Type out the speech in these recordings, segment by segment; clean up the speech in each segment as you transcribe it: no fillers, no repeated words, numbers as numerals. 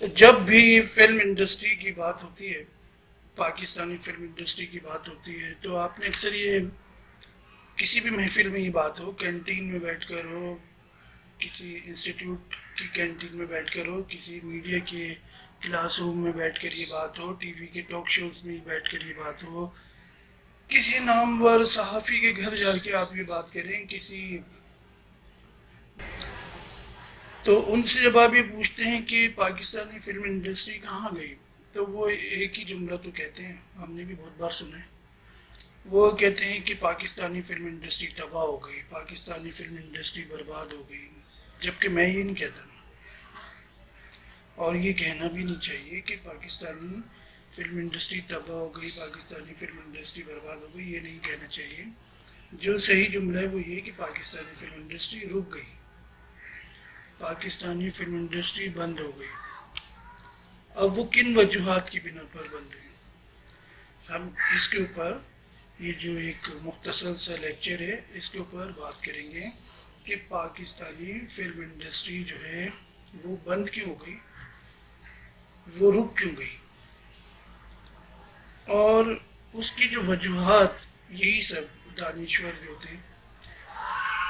جب بھی film industry کی بات ہوتی ہے، پاکستانی فلم انڈسٹری کی بات ہوتی ہے، تو آپ نے اکثر یہ کسی بھی محفل میں یہ بات ہو، کینٹین میں بیٹھ کر ہو، کسی انسٹیٹیوٹ کی کینٹین میں بیٹھ کر ہو، کسی میڈیا کے کلاس روم میں بیٹھ کر یہ بات ہو، ٹی وی کے ٹاک شوز میں بیٹھ کر یہ بات ہو، کسی نامور صحافی کے گھر جا کے آپ یہ بات کریں، تو ان سے جب آپ یہ پوچھتے ہیں کہ پاکستانی فلم انڈسٹری کہاں گئی، تو وہ ایک ہی جملہ تو کہتے ہیں، ہم نے بھی بہت بار سنا ہے، وہ کہتے ہیں کہ پاکستانی فلم انڈسٹری تباہ ہو گئی، پاکستانی فلم انڈسٹری برباد ہو گئی، جبکہ میں یہ نہیں کہتا، اور یہ کہنا بھی نہیں چاہیے کہ پاکستانی فلم انڈسٹری تباہ ہو گئی، پاکستانی فلم انڈسٹری برباد ہو گئی، یہ نہیں کہنا چاہیے۔ جو صحیح جملہ ہے وہ یہ کہ پاکستانی فلم انڈسٹری رک گئی، پاکستانی فلم انڈسٹری بند ہو گئی۔ اب وہ کن وجوہات کی بنا پر بند ہوئی، ہم اس کے اوپر، یہ جو ایک مختصر سا لیکچر ہے، اس کے اوپر بات کریں گے کہ پاکستانی فلم انڈسٹری جو ہے وہ بند کیوں ہو گئی، وہ رک کیوں گئی، اور اس کی جو وجوہات، یہی سب دانشور جو ہوتے ہیں،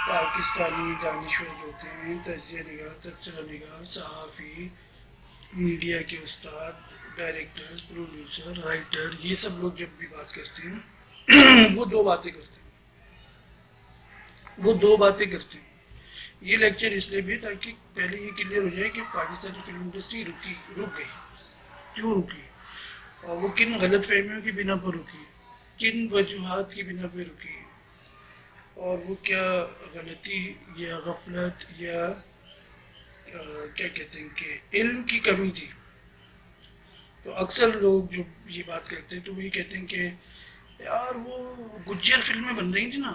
پاکستانی دانشور جو ہوتے ہیں، تجزیہ نگار، تبصرہ نگار، صحافی، میڈیا کے استاد، ڈائریکٹر، پروڈیوسر، رائٹر، یہ سب لوگ جب بھی بات کرتے ہیں وہ دو باتیں کرتے ہیں، وہ دو باتیں کرتے ہیں۔ یہ لیکچر اس لیے بھی تاکہ پہلے یہ کلیئر ہو جائے کہ پاکستانی فلم انڈسٹری رک گئی، کیوں رکی، اور وہ کن غلط فہمیوں کی بنا پر رکی، کن وجوہات کی بنا پر رکی، اور وہ کیا غلطی یا غفلت یا کیا کہتے ہیں کہ علم کی کمی تھی۔ تو اکثر لوگ جو یہ بات کرتے ہیں تو وہ یہ کہتے ہیں کہ یار وہ گجر فلمیں بن رہی تھیں نا،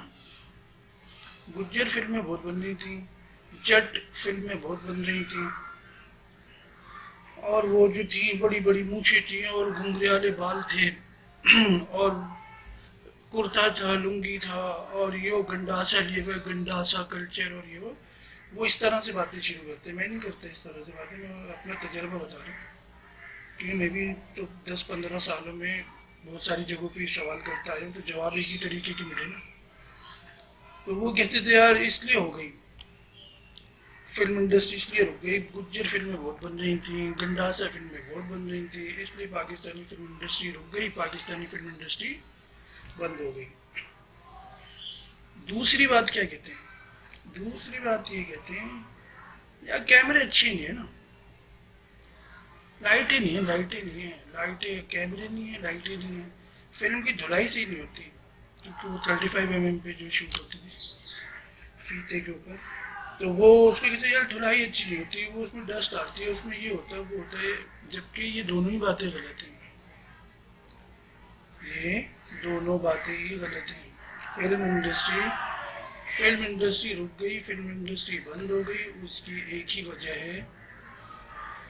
گجر فلمیں بہت بن رہی تھیں، جٹ فلمیں بہت بن رہی تھیں، اور وہ جو تھیں بڑی بڑی مونچھیں تھیں اور گھنگریالے بال تھے اور کرتا تھا، لنگی تھا، اور یہ گنڈاسا لیے ہوئے، گنڈاسا کلچر، اور یہ وہ اس طرح سے باتیں شروع کرتے ہیں۔ میں نہیں کرتا اس طرح سے باتیں، میں اپنا تجربہ بتا رہا ہوں، کیونکہ میں بھی تو 10-15 سالوں میں بہت ساری جگہوں پہ سوال کرتا آیا ہوں، تو جواب ایک ہی طریقے کی ملے نا۔ تو وہ کہتے تھے یار اس لیے ہو گئی فلم انڈسٹری، اس لیے رک گئی، گجر فلمیں بہت بن رہی تھیں، گنڈاسا فلمیں بہت بن رہی تھیں، اس لیے پاکستانی فلم انڈسٹری رک گئی، پاکستانی فلم انڈسٹری بند ہو گئی۔ دوسری بات کیا کہتے ہیں، دوسری بات یہ کہتے ہیں یا کیمرے اچھے نہیں ہیں نا، لائٹیں نہیں ہیں، لائٹیں نہیں ہیں، لائٹیں، کیمرے نہیں ہیں، لائٹیں نہیں ہیں، فلم کی دھلائی صحیح نہیں ہوتی، کیونکہ وہ 35 mm پہ جو شوٹ ہوتی تھی فیتے کے اوپر، تو وہ اس کے کہتے ہیں یار دھلائی اچھی نہیں ہوتی، وہ اس میں ڈسٹ آتی ہے، اس میں یہ ہوتا ہے وہ ہوتا ہے، جبکہ یہ دونوں ہی باتیں غلط ہیں، یہ دونوں باتیں ہی غلط ہیں۔ فلم انڈسٹری رک گئی، فلم انڈسٹری بند ہو گئی، اس کی ایک ہی وجہ ہے،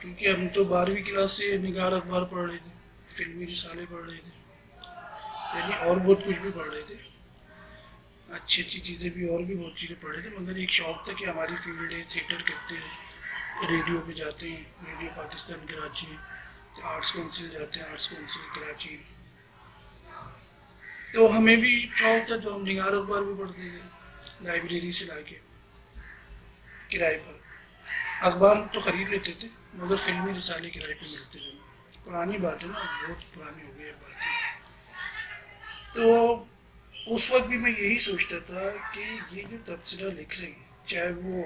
کیونکہ ہم تو 12ویں کلاس سے نگار اخبار پڑھ رہے تھے، فلمی رسالے پڑھ رہے تھے، یعنی اور بہت کچھ بھی پڑھ رہے تھے، اچھی اچھی چیزیں بھی، اور بھی بہت چیزیں پڑھ رہے تھے، مگر ایک شوق تھا کہ ہماری فیلڈ ہے، تھیٹر کرتے ہیں، ریڈیو پہ جاتے ہیں، radio Pakistan Karachi, arts council جاتے ہیں، آرٹس کونسل کراچی، تو ہمیں بھی شوق تھا، تو ہم نگار اخبار بھی پڑھتے تھے لائبریری سے لا کے کرائے پر، اخبار تو خرید لیتے تھے مگر فلمی رسالے کرائے پہ ملتے تھے، پرانی بات ہے نا، بہت پرانی ہو گئی ہے بات ہے۔ تو اس وقت بھی میں یہی سوچتا تھا کہ یہ جو تبصرہ لکھ رہے ہیں، چاہے وہ،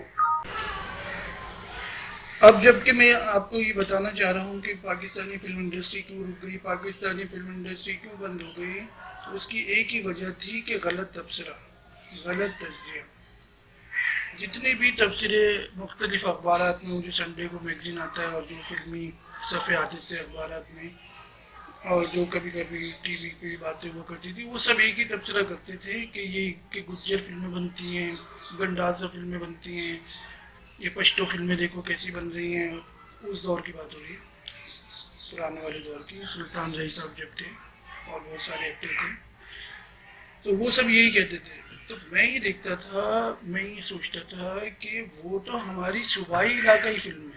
اب جب کہ میں آپ کو یہ بتانا چاہ رہا ہوں کہ پاکستانی فلم انڈسٹری کیوں رک گئی، پاکستانی فلم انڈسٹری کیوں بند ہو گئی، اس کی ایک ہی وجہ تھی کہ غلط تبصرہ، غلط تجزیہ۔ جتنے بھی تبصرے مختلف اخبارات میں، جو سنڈے کو میگزین آتا ہے اور جو فلمی صفحے آتے تھے اخبارات میں، اور جو کبھی کبھی ٹی وی پہ باتیں ہوا کرتی تھی، وہ سب ایک ہی تبصرہ کرتے تھے کہ یہ کہ گجر فلمیں بنتی ہیں، گنڈاسا فلمیں بنتی ہیں، یہ پشتو فلمیں دیکھو کیسی بن رہی ہیں۔ اس دور کی بات ہو رہی ہے، پرانے والے دور کی، سلطان رہی صاحب جب تھے اور بہت سارے ایکٹر تھے، تو وہ سب یہی کہتے تھے۔ تو میں یہ دیکھتا تھا، میں یہ سوچتا تھا کہ وہ تو ہماری صوبائی علاقائی فلم ہے،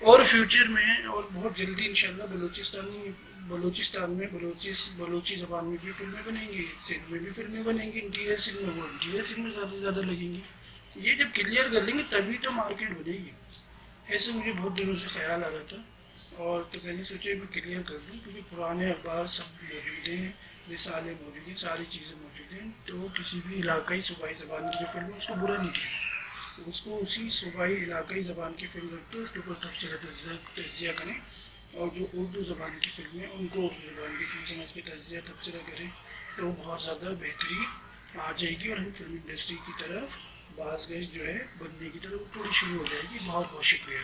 اور فیوچر میں اور بہت جلدی انشاءاللہ بلوچستان میں بلوچی زبان میں بھی فلمیں بنیں گی، سندھ میں بھی فلمیں بنیں گی، انٹیریئر سندھ میں، وہ انٹیریئر سندھ میں زیادہ سے زیادہ لگیں گی. یہ جب کلیئر کر لیں گے تبھی تو مارکیٹ بنے گی. ایسے مجھے بہت دنوں سے خیال آ رہا تھا، اور تو میں نے سوچا میں کلیئر کر دوں، کیونکہ پرانے اخبار سب موجود ہیں، رسالے موجود ہیں، ساری چیزیں موجود ہیں، تو کسی بھی علاقائی صوبائی زبان کی جو فلم ہے اس کو برا نہیں کیا، اس کو اسی صوبائی علاقائی زبان کی فلم رکھتے اس کے اوپر تبصرہ تجزیہ کریں، اور جو اردو زبان کی فلمیں ان کو اردو زبان کی فلم سمجھ کے تجزیہ تبصرہ کریں، تو بہت زیادہ بہتری آ جائے گی، اور ہم فلم انڈسٹری کی طرف باز گشت جو ہے بننے کی طرف تھوڑی شروع ہو جائے گی. بہت بہت شکریہ.